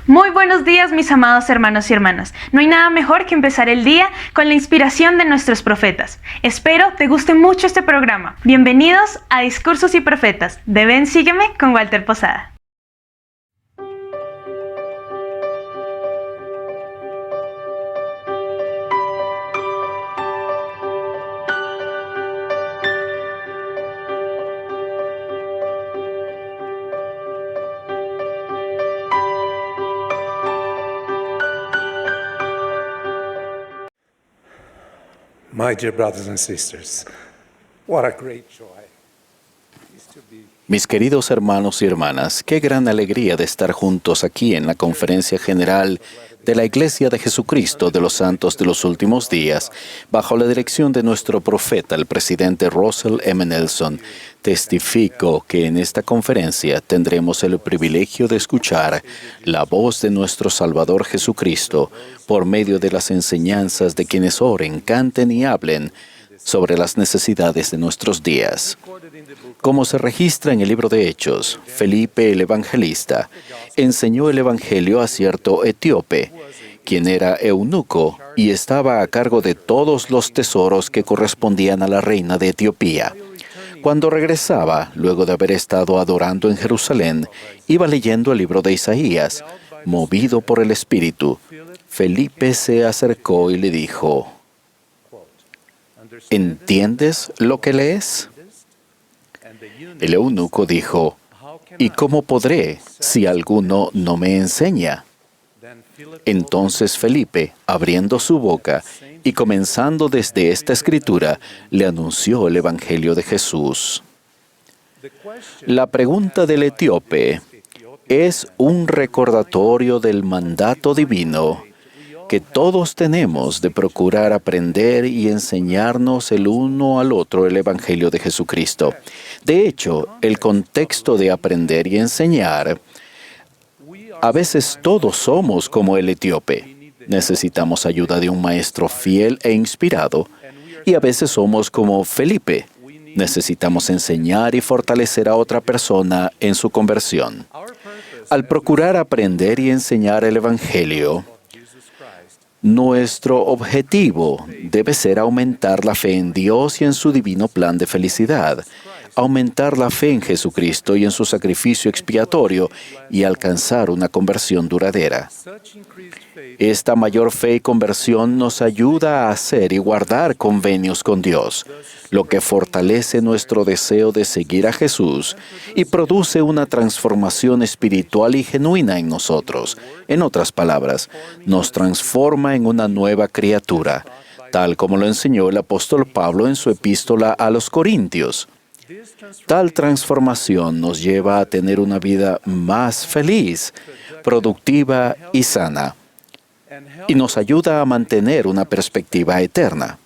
Muy buenos días, mis amados hermanos y hermanas. No hay nada mejor que empezar el día con la inspiración de nuestros profetas. Espero te guste mucho este programa. Bienvenidos a Discursos y Profetas de Ven Sígueme con Walter Posada. My dear brothers and sisters, what a great joy it is to be. Mis queridos hermanos y hermanas, qué gran alegría de estar juntos aquí en la Conferencia General de la Iglesia de Jesucristo de los Santos de los Últimos Días, bajo la dirección de nuestro profeta, el presidente Russell M. Nelson. Testifico que en esta conferencia tendremos el privilegio de escuchar la voz de nuestro Salvador Jesucristo por medio de las enseñanzas de quienes oren, canten y hablen sobre las necesidades de nuestros días. Como se registra en el libro de Hechos, Felipe el Evangelista enseñó el Evangelio a cierto etíope, quien era eunuco y estaba a cargo de todos los tesoros que correspondían a la reina de Etiopía. Cuando regresaba, luego de haber estado adorando en Jerusalén, iba leyendo el libro de Isaías. Movido por el Espíritu, Felipe se acercó y le dijo: ¿entiendes lo que lees? El eunuco dijo: ¿y cómo podré si alguno no me enseña? Entonces Felipe, abriendo su boca y comenzando desde esta escritura, le anunció el Evangelio de Jesús. La pregunta del etíope es un recordatorio del mandato divino que todos tenemos de procurar aprender y enseñarnos el uno al otro el Evangelio de Jesucristo. De hecho, el contexto de aprender y enseñar, a veces todos somos como el etíope. Necesitamos ayuda de un maestro fiel e inspirado, y a veces somos como Felipe. Necesitamos enseñar y fortalecer a otra persona en su conversión. Al procurar aprender y enseñar el Evangelio, nuestro objetivo debe ser aumentar la fe en Dios y en su divino plan de felicidad, aumentar la fe en Jesucristo y en su sacrificio expiatorio y alcanzar una conversión duradera. Esta mayor fe y conversión nos ayuda a hacer y guardar convenios con Dios, lo que fortalece nuestro deseo de seguir a Jesús y produce una transformación espiritual y genuina en nosotros. En otras palabras, nos transforma en una nueva criatura, tal como lo enseñó el apóstol Pablo en su epístola a los Corintios. Tal transformación nos lleva a tener una vida más feliz, productiva y sana, y nos ayuda a mantener una perspectiva eterna.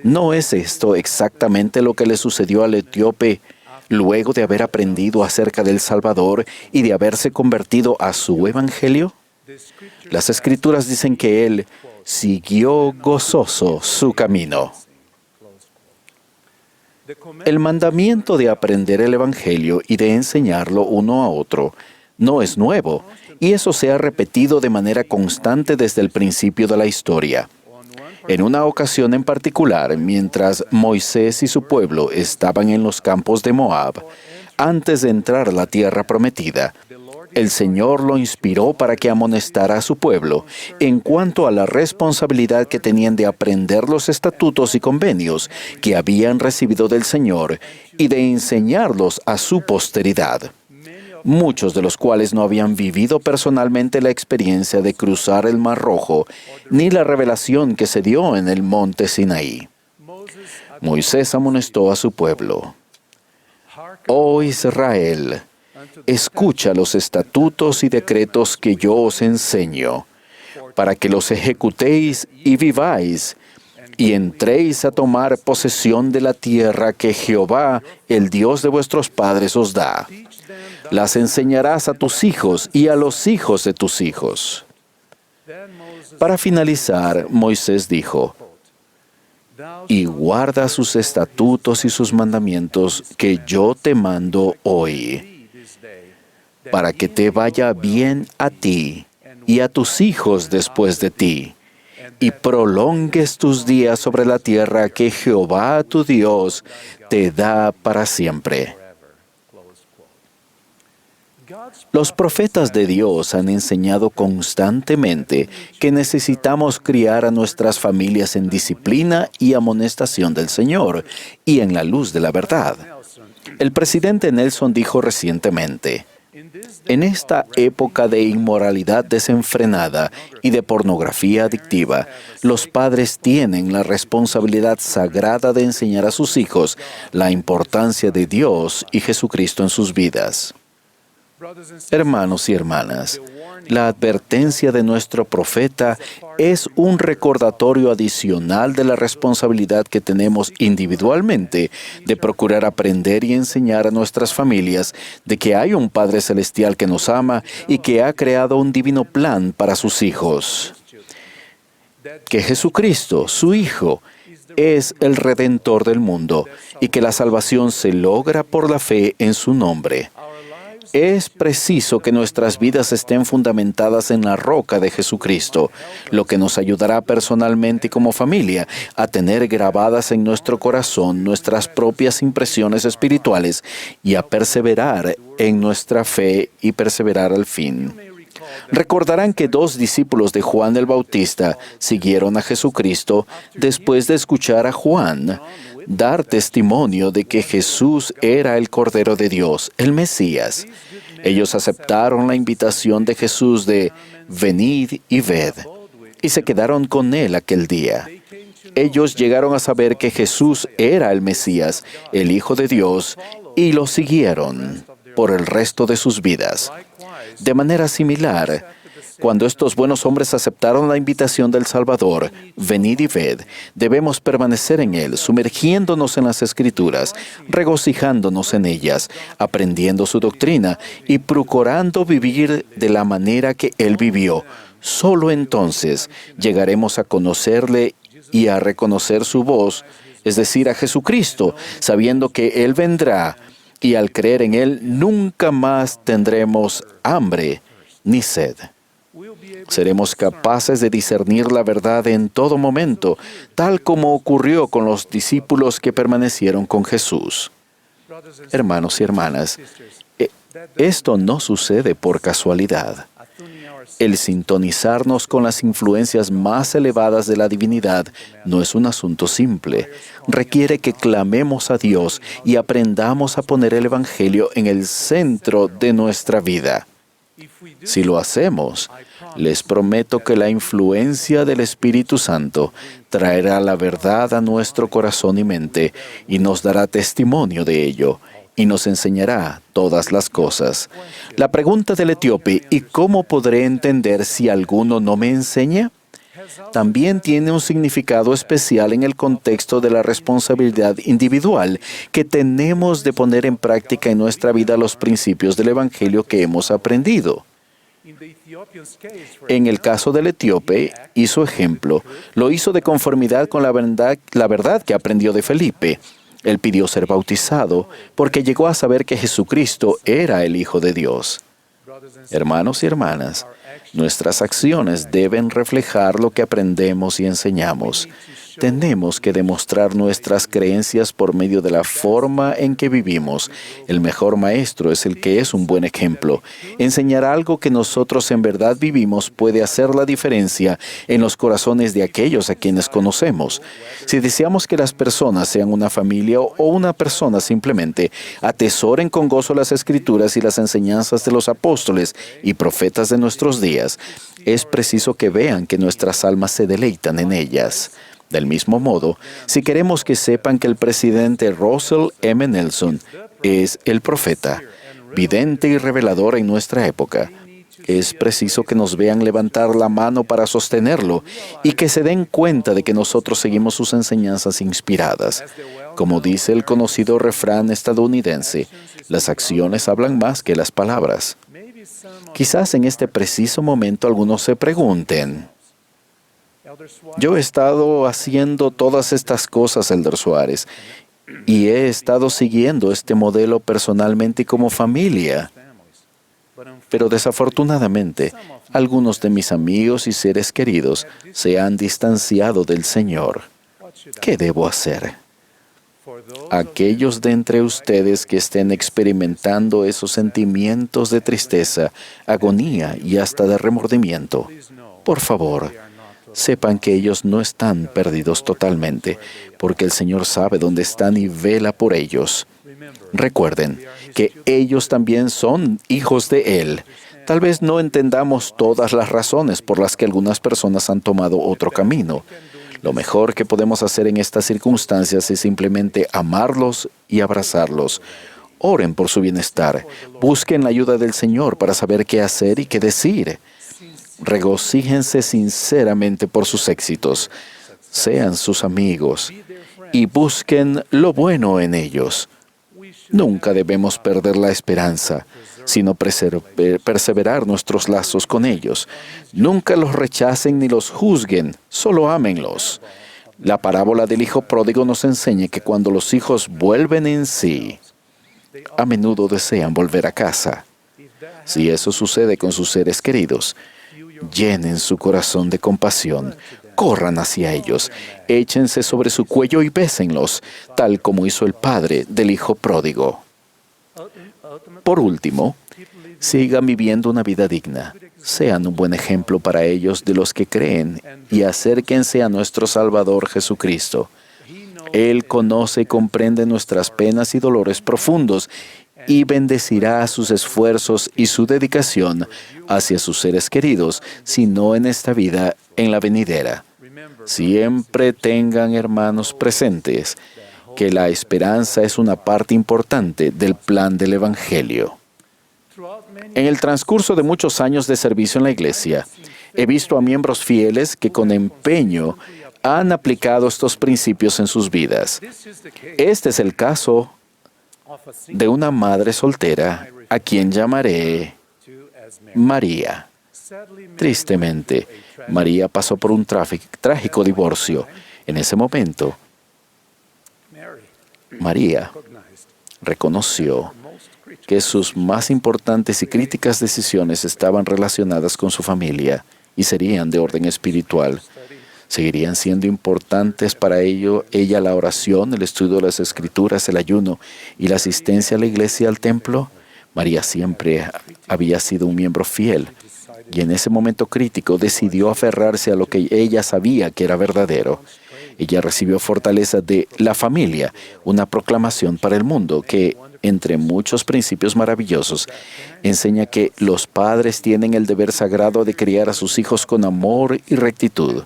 ¿No es esto exactamente lo que le sucedió al etíope luego de haber aprendido acerca del Salvador y de haberse convertido a su Evangelio? Las Escrituras dicen que él siguió gozoso su camino. El mandamiento de aprender el Evangelio y de enseñarlo uno a otro no es nuevo, y eso se ha repetido de manera constante desde el principio de la historia. En una ocasión en particular, mientras Moisés y su pueblo estaban en los campos de Moab, antes de entrar a la tierra prometida, el Señor lo inspiró para que amonestara a su pueblo en cuanto a la responsabilidad que tenían de aprender los estatutos y convenios que habían recibido del Señor y de enseñarlos a su posteridad, muchos de los cuales no habían vivido personalmente la experiencia de cruzar el Mar Rojo, ni la revelación que se dio en el monte Sinaí. Moisés amonestó a su pueblo: «Oh Israel, escucha los estatutos y decretos que yo os enseño, para que los ejecutéis y viváis, y entréis a tomar posesión de la tierra que Jehová, el Dios de vuestros padres, os da. Las enseñarás a tus hijos y a los hijos de tus hijos». Para finalizar, Moisés dijo: «Y guarda sus estatutos y sus mandamientos que yo te mando hoy, para que te vaya bien a ti y a tus hijos después de ti, y prolongues tus días sobre la tierra que Jehová tu Dios te da para siempre. Los profetas de Dios han enseñado constantemente que necesitamos criar a nuestras familias en disciplina y amonestación del Señor y en la luz de la verdad. El presidente Nelson dijo recientemente: en esta época de inmoralidad desenfrenada y de pornografía adictiva, los padres tienen la responsabilidad sagrada de enseñar a sus hijos la importancia de Dios y Jesucristo en sus vidas. Hermanos y hermanas, la advertencia de nuestro profeta es un recordatorio adicional de la responsabilidad que tenemos individualmente de procurar aprender y enseñar a nuestras familias de que hay un Padre Celestial que nos ama y que ha creado un divino plan para sus hijos. Que Jesucristo, su Hijo, es el Redentor del mundo y que la salvación se logra por la fe en su nombre. Es preciso que nuestras vidas estén fundamentadas en la roca de Jesucristo, lo que nos ayudará personalmente y como familia a tener grabadas en nuestro corazón nuestras propias impresiones espirituales y a perseverar en nuestra fe y perseverar al fin. Recordarán que 2 discípulos de Juan el Bautista siguieron a Jesucristo después de escuchar a Juan dar testimonio de que Jesús era el Cordero de Dios, el Mesías. Ellos aceptaron la invitación de Jesús de «Venid y ved», y se quedaron con Él aquel día. Ellos llegaron a saber que Jesús era el Mesías, el Hijo de Dios, y lo siguieron por el resto de sus vidas. De manera similar, cuando estos buenos hombres aceptaron la invitación del Salvador, venid y ved, debemos permanecer en Él, sumergiéndonos en las Escrituras, regocijándonos en ellas, aprendiendo su doctrina y procurando vivir de la manera que Él vivió. Solo entonces llegaremos a conocerle y a reconocer su voz, es decir, a Jesucristo, sabiendo que Él vendrá, y al creer en Él nunca más tendremos hambre ni sed. Seremos capaces de discernir la verdad en todo momento, tal como ocurrió con los discípulos que permanecieron con Jesús. Hermanos y hermanas, esto no sucede por casualidad. El sintonizarnos con las influencias más elevadas de la divinidad no es un asunto simple. Requiere que clamemos a Dios y aprendamos a poner el Evangelio en el centro de nuestra vida. Si lo hacemos, les prometo que la influencia del Espíritu Santo traerá la verdad a nuestro corazón y mente y nos dará testimonio de ello y nos enseñará todas las cosas. La pregunta del etíope, ¿y cómo podré entender si alguno no me enseña?, también tiene un significado especial en el contexto de la responsabilidad individual que tenemos de poner en práctica en nuestra vida los principios del Evangelio que hemos aprendido. En el caso del etíope y su ejemplo, lo hizo de conformidad con la verdad que aprendió de Felipe. Él pidió ser bautizado porque llegó a saber que Jesucristo era el Hijo de Dios. Hermanos y hermanas, nuestras acciones deben reflejar lo que aprendemos y enseñamos. Tenemos que demostrar nuestras creencias por medio de la forma en que vivimos. El mejor maestro es el que es un buen ejemplo. Enseñar algo que nosotros en verdad vivimos puede hacer la diferencia en los corazones de aquellos a quienes conocemos. Si deseamos que las personas sean una familia o una persona simplemente, atesoren con gozo las Escrituras y las enseñanzas de los apóstoles y profetas de nuestros días. Es preciso que vean que nuestras almas se deleitan en ellas. Del mismo modo, si queremos que sepan que el presidente Russell M. Nelson es el profeta, vidente y revelador en nuestra época, es preciso que nos vean levantar la mano para sostenerlo y que se den cuenta de que nosotros seguimos sus enseñanzas inspiradas. Como dice el conocido refrán estadounidense, las acciones hablan más que las palabras. Quizás en este preciso momento algunos se pregunten: yo he estado haciendo todas estas cosas, Elder Suárez, y he estado siguiendo este modelo personalmente y como familia. Pero desafortunadamente, algunos de mis amigos y seres queridos se han distanciado del Señor. ¿Qué debo hacer? Aquellos de entre ustedes que estén experimentando esos sentimientos de tristeza, agonía y hasta de remordimiento, por favor, sepan que ellos no están perdidos totalmente, porque el Señor sabe dónde están y vela por ellos. Recuerden que ellos también son hijos de Él. Tal vez no entendamos todas las razones por las que algunas personas han tomado otro camino. Lo mejor que podemos hacer en estas circunstancias es simplemente amarlos y abrazarlos. Oren por su bienestar. Busquen la ayuda del Señor para saber qué hacer y qué decir. Regocíjense sinceramente por sus éxitos. Sean sus amigos y busquen lo bueno en ellos. Nunca debemos perder la esperanza, sino perseverar nuestros lazos con ellos. Nunca los rechacen ni los juzguen, solo ámenlos. La parábola del hijo pródigo nos enseña que cuando los hijos vuelven en sí, a menudo desean volver a casa. Si eso sucede con sus seres queridos, llenen su corazón de compasión, corran hacia ellos, échense sobre su cuello y bésenlos, tal como hizo el padre del hijo pródigo. Por último, sigan viviendo una vida digna. Sean un buen ejemplo para ellos de los que creen y acérquense a nuestro Salvador Jesucristo. Él conoce y comprende nuestras penas y dolores profundos y bendecirá sus esfuerzos y su dedicación hacia sus seres queridos, si no en esta vida, en la venidera. Siempre tengan, hermanos, presentes que la esperanza es una parte importante del plan del Evangelio. En el transcurso de muchos años de servicio en la iglesia, he visto a miembros fieles que con empeño han aplicado estos principios en sus vidas. Este es el caso de una madre soltera a quien llamaré María. Tristemente, María pasó por un trágico divorcio. En ese momento, María reconoció que sus más importantes y críticas decisiones estaban relacionadas con su familia y serían de orden espiritual. Seguirían siendo importantes para ella la oración, el estudio de las Escrituras, el ayuno y la asistencia a la iglesia y al templo. María siempre había sido un miembro fiel y en ese momento crítico decidió aferrarse a lo que ella sabía que era verdadero. Ella recibió fortaleza de la familia, una proclamación para el mundo que, entre muchos principios maravillosos, enseña que los padres tienen el deber sagrado de criar a sus hijos con amor y rectitud,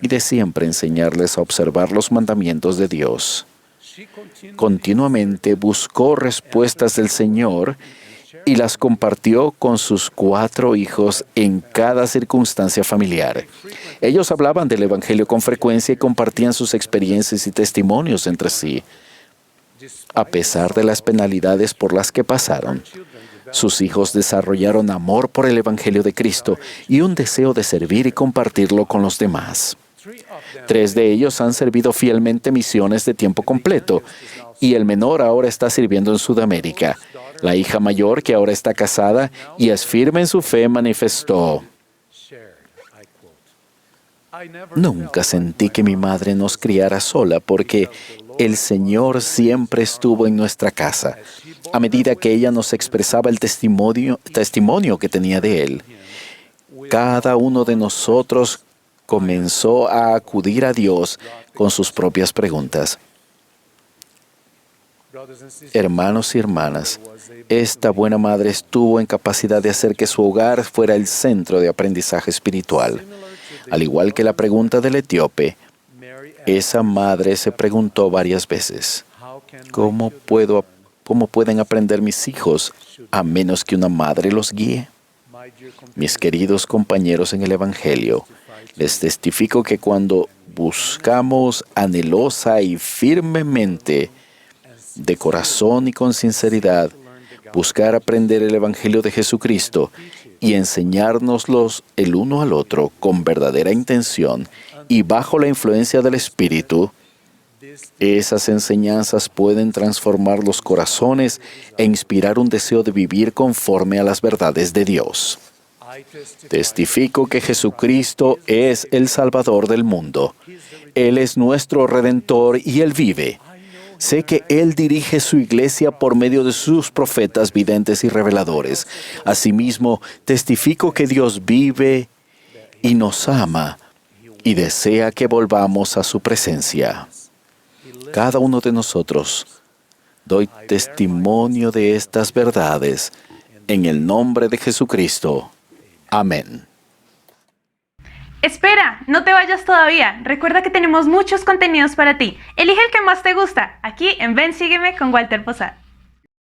y de siempre enseñarles a observar los mandamientos de Dios. Continuamente buscó respuestas del Señor y las compartió con sus 4 hijos en cada circunstancia familiar. Ellos hablaban del Evangelio con frecuencia y compartían sus experiencias y testimonios entre sí. A pesar de las penalidades por las que pasaron, sus hijos desarrollaron amor por el Evangelio de Cristo y un deseo de servir y compartirlo con los demás. 3 de ellos han servido fielmente misiones de tiempo completo y el menor ahora está sirviendo en Sudamérica. La hija mayor, que ahora está casada y es firme en su fe, manifestó: "Nunca sentí que mi madre nos criara sola porque el Señor siempre estuvo en nuestra casa. A medida que ella nos expresaba el testimonio que tenía de Él, cada uno de nosotros comenzó a acudir a Dios con sus propias preguntas". Hermanos y hermanas, esta buena madre estuvo en capacidad de hacer que su hogar fuera el centro de aprendizaje espiritual. Al igual que la pregunta del etíope, esa madre se preguntó varias veces: ¿Cómo pueden aprender mis hijos a menos que una madre los guíe? Mis queridos compañeros en el Evangelio, les testifico que cuando buscamos anhelosa y firmemente, de corazón y con sinceridad, buscar aprender el Evangelio de Jesucristo y enseñárnoslos el uno al otro con verdadera intención y bajo la influencia del Espíritu, Esas enseñanzas pueden transformar los corazones e inspirar un deseo de vivir conforme a las verdades de Dios. Testifico que Jesucristo es el Salvador del mundo. Él es nuestro Redentor y Él vive. Sé que Él dirige su iglesia por medio de sus profetas, videntes y reveladores. Asimismo, testifico que Dios vive y nos ama y desea que volvamos a su presencia. Cada uno de nosotros doy testimonio de estas verdades en el nombre de Jesucristo. Amén. Espera, no te vayas todavía. Recuerda que tenemos muchos contenidos para ti. Elige el que más te gusta, aquí en Ven, Sígueme con Walter Posada.